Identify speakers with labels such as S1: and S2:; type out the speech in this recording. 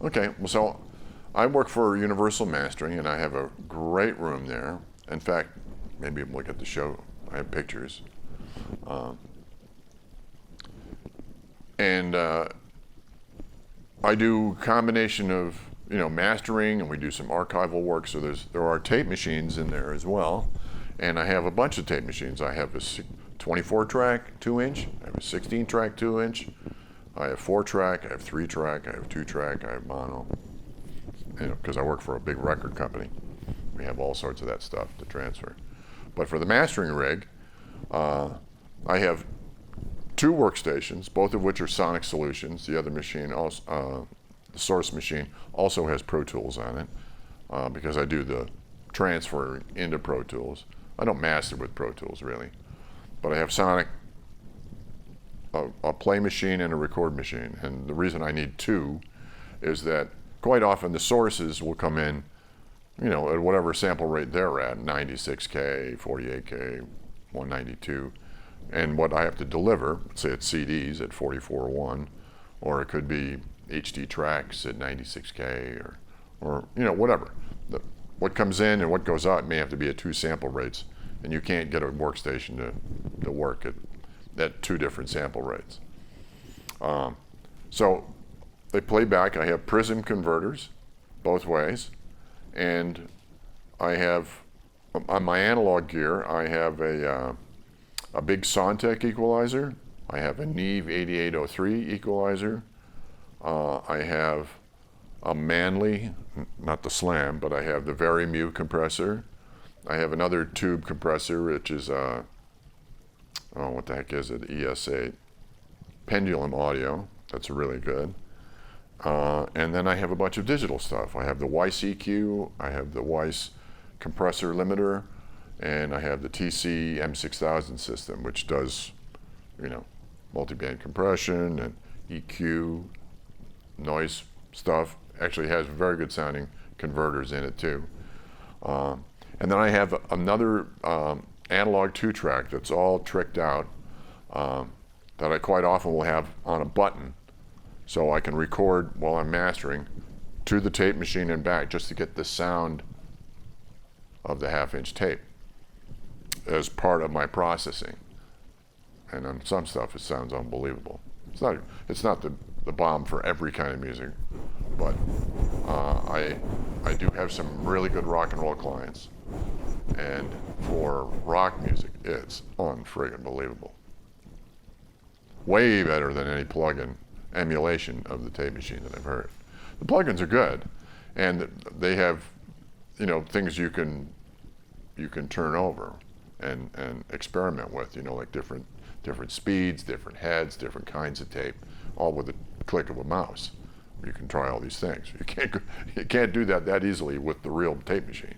S1: Okay, well, so I work for Universal Mastering, and I have a great room there. In fact, maybe look at the show. I have pictures. And I do a combination of mastering, and we do some archival work. So there are tape machines in there as well, and I have a bunch of tape machines. I have a 24-track 2-inch. I have a 16-track 2-inch. I have 4-track. I have 3-track. I have 2-track. I have mono. Because I work for a big record company, we have all sorts of that stuff to transfer. But for the mastering rig, I have 2 workstations, both of which are Sonic Solutions. The other machine, also, the source machine, also has Pro Tools on it because I do the transfer into Pro Tools. I don't master with Pro Tools really, but I have Sonic, a play machine and a record machine. And the reason I need 2 is that quite often the sources will come in, at whatever sample rate they're at, 96K, 48K, 192. And what I have to deliver, say it's CDs at 44.1, or it could be HD tracks at 96K, or whatever. What comes in and what goes out may have to be at 2 sample rates, and you can't get a workstation to work at 2 different sample rates. So they play back. I have Prism converters both ways, and I have, on my analog gear, I have a big Soundtech equalizer. I have a Neve 8803 equalizer. I have a Manley, not the Slam, but I have the Very compressor. I have another tube compressor, which is what the heck is it? ES8 Pendulum Audio. That's really good. And then I have a bunch of digital stuff. I have the Weiss EQ, I have the Weiss compressor limiter, and I have the TC M6000 system, which does, multiband compression and EQ, noise stuff. Actually has very good sounding converters in it too. And then I have another analog 2-track that's all tricked out that I quite often will have on a button, so I can record while I'm mastering to the tape machine and back just to get the sound of the 1/2-inch tape as part of my processing. And on some stuff it sounds unbelievable. It's not the bomb for every kind of music, but I do have some really good rock and roll clients, and for rock music it's unfriggin' believable. Way better than any plugin emulation of the tape machine that I've heard. The plugins are good, and they have things you can turn over and experiment with, like different speeds, different heads, different kinds of tape, all with a click of a mouse. You can try all these things. You can't do that easily with the real tape machine.